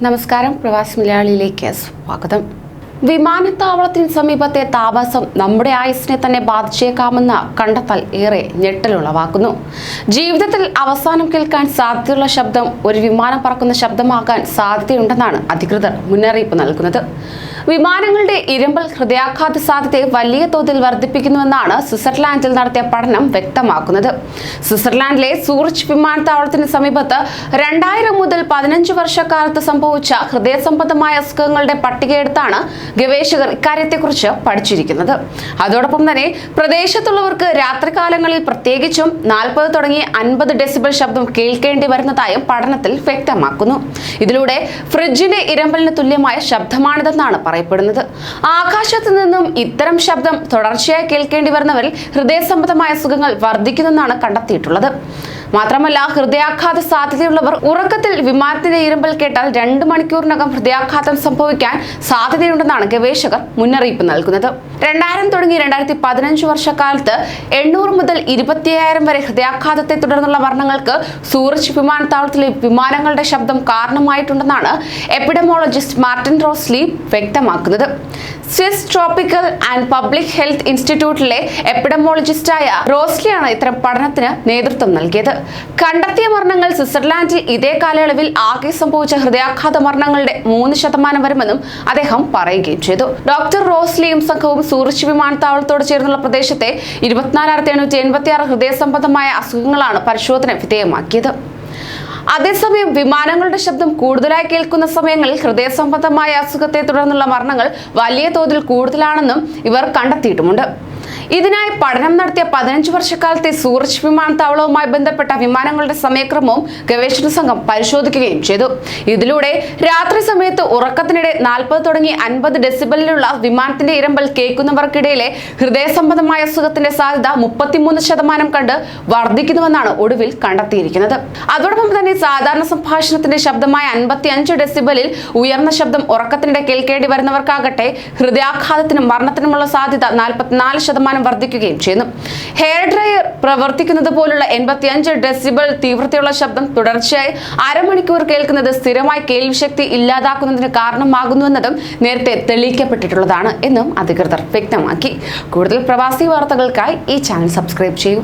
നമസ്കാരം, പ്രവാസി മലയാളിയിലേക്ക് സ്വാഗതം. വിമാനത്താവളത്തിന് സമീപത്തെ താമസം നമ്മുടെ ആയുസ്സിനെ തന്നെ ബാധിച്ചേക്കാമെന്ന കണ്ടെത്തൽ ഏറെ ഞെട്ടലുളവാക്കുന്നു. ജീവിതത്തിൽ അവസാനം കേൾക്കാൻ സാധ്യതയുള്ള ശബ്ദം ഒരു വിമാനം പറക്കുന്ന ശബ്ദമാകാൻ സാധ്യതയുണ്ടെന്നാണ് അധികൃതർ മുന്നറിയിപ്പ് നൽകുന്നത്. വിമാനങ്ങളുടെ ഇരമ്പൽ ഹൃദയാഘാത സാധ്യതയെ വലിയ തോതിൽ വർദ്ധിപ്പിക്കുന്നുവെന്നാണ് സ്വിറ്റ്സർലാൻഡിൽ നടത്തിയ പഠനം വ്യക്തമാക്കുന്നത്. സ്വിറ്റ്സർലാൻഡിലെ സൂറിച്ച് വിമാനത്താവളത്തിന് സമീപത്ത് 2000 മുതൽ 15 വർഷക്കാലത്ത് സംഭവിച്ച ഹൃദയ സംബന്ധമായ അസുഖങ്ങളുടെ പട്ടികയെടുത്താണ് ഗവേഷകർ ഇക്കാര്യത്തെക്കുറിച്ച് പഠിച്ചിരിക്കുന്നത്. അതോടൊപ്പം തന്നെ പ്രദേശത്തുള്ളവർക്ക് രാത്രികാലങ്ങളിൽ പ്രത്യേകിച്ചും 40 തുടങ്ങി 50 ഡെസിബൽ ശബ്ദം കേൾക്കേണ്ടി വരുന്നതായും പഠനത്തിൽ വ്യക്തമാക്കുന്നു. ഇതിലൂടെ ഫ്രിഡ്ജിന്റെ ഇരമ്പലിന് തുല്യമായ ശബ്ദമാണിതെന്നാണ് പറയപ്പെടുന്നത്. ആകാശത്ത് നിന്നും ഇത്തരം ശബ്ദം തുടർച്ചയായി കേൾക്കേണ്ടി വരുന്നവരിൽ ഹൃദയ സംബന്ധമായ അസുഖങ്ങൾ വർദ്ധിക്കുന്നെന്നാണ് കണ്ടെത്തിയിട്ടുള്ളത്. മാത്രമല്ല, ഹൃദയാഘാത സാധ്യതയുള്ളവർ ഉറക്കത്തിൽ വിമാനത്തിന്റെ ഇരമ്പൽ കേട്ടാൽ 2 മണിക്കൂറിനകം ഹൃദയാഘാതം സംഭവിക്കാൻ സാധ്യതയുണ്ടെന്നാണ് ഗവേഷകർ മുന്നറിയിപ്പ് നൽകുന്നത്. 2000 തുടങ്ങി 2015 വർഷക്കാലത്ത് 800 മുതൽ 25,000 വരെ ഹൃദയാഘാതത്തെ തുടർന്നുള്ള മരണങ്ങൾക്ക് സൂറിച്ച് വിമാനത്താവളത്തിലെ വിമാനങ്ങളുടെ ശബ്ദം കാരണമായിട്ടുണ്ടെന്നാണ് എപ്പിഡമോളജിസ്റ്റ് മാർട്ടിൻ റോസ്ലി വ്യക്തമാക്കുന്നത്. Swiss tropical and public health ഇൻസ്റ്റിറ്റ്യൂട്ടിലെ എപ്പിഡമോളജിസ്റ്റായ റോസ്ലിയാണ് ഇത്തരം പഠനത്തിന് നേതൃത്വം നൽകിയത്. കണ്ടെത്തിയ മരണങ്ങൾ സ്വിറ്റ്സർലാൻഡിൽ ഇതേ കാലയളവിൽ ആകെ സംഭവിച്ച ഹൃദയാഘാത മരണങ്ങളുടെ 3% വരുമെന്നും അദ്ദേഹം പറയുകയും ചെയ്തു. ഡോക്ടർ റോസ്ലിയും സംഘവും സൂറിച്ച് വിമാനത്താവളത്തോട് ചേർന്നുള്ള പ്രദേശത്തെ 24,886 ഹൃദയ സംബന്ധമായ അസുഖങ്ങളാണ് പരിശോധന വിധേയമാക്കിയത്. അതേസമയം വിമാനങ്ങളുടെ ശബ്ദം കൂടുതലായി കേൾക്കുന്ന സമയങ്ങളിൽ ഹൃദയ സംബന്ധമായ അസുഖത്തെ തുടർന്നുള്ള മരണങ്ങൾ വലിയ തോതിൽ കൂടുതലാണെന്നും ഇവർ കണ്ടെത്തിയിട്ടുമുണ്ട്. ഇതിനായി പഠനം നടത്തിയ 15 വർഷക്കാലത്തെ സൂറിച്ച് വിമാനത്താവളവുമായി ബന്ധപ്പെട്ട വിമാനങ്ങളുടെ സമയക്രമവും ഗവേഷണ സംഘം പരിശോധിക്കുകയും ചെയ്തു. ഇതിലൂടെ രാത്രി സമയത്ത് ഉറക്കത്തിനിടെ 40 തുടങ്ങി 50 ഡെസിബലിലുള്ള വിമാനത്തിന്റെ ഇരമ്പൽ കേൾക്കുന്നവർക്കിടയിലെ ഹൃദയ സംബന്ധമായ അസുഖത്തിന്റെ സാധ്യത 33% കണ്ട് വർദ്ധിക്കുന്നുവെന്നാണ് ഒടുവിൽ കണ്ടെത്തിയിരിക്കുന്നത്. അതോടൊപ്പം തന്നെ സാധാരണ സംഭാഷണത്തിന്റെ ശബ്ദമായ 55 ഡെസിബലിൽ ഉയർന്ന ശബ്ദം ഉറക്കത്തിനിടെ കേൾക്കേണ്ടി വരുന്നവർക്കാകട്ടെ ഹൃദയാഘാതത്തിനും മരണത്തിനുമുള്ള സാധ്യത 44% വർദ്ധിക്കുകയും ചെയ്യുന്നു. ഹെയർ ഡ്രയർ പ്രവർത്തിക്കുന്നത് പോലുള്ള 85 ഡെസിബൽ തീവ്രതയുള്ള ശബ്ദം തുടർച്ചയായി അരമണിക്കൂർ കേൾക്കുന്നത് സ്ഥിരമായി കേൾവിശക്തി ഇല്ലാതാക്കുന്നതിന് കാരണമാകുന്നുവെന്നതും നേരത്തെ തെളിയിക്കപ്പെട്ടിട്ടുള്ളതാണ് എന്നും അധികൃതർ വ്യക്തമാക്കി. കൂടുതൽ പ്രവാസി വാർത്തകൾക്കായി ഈ ചാനൽ സബ്സ്ക്രൈബ് ചെയ്യൂ.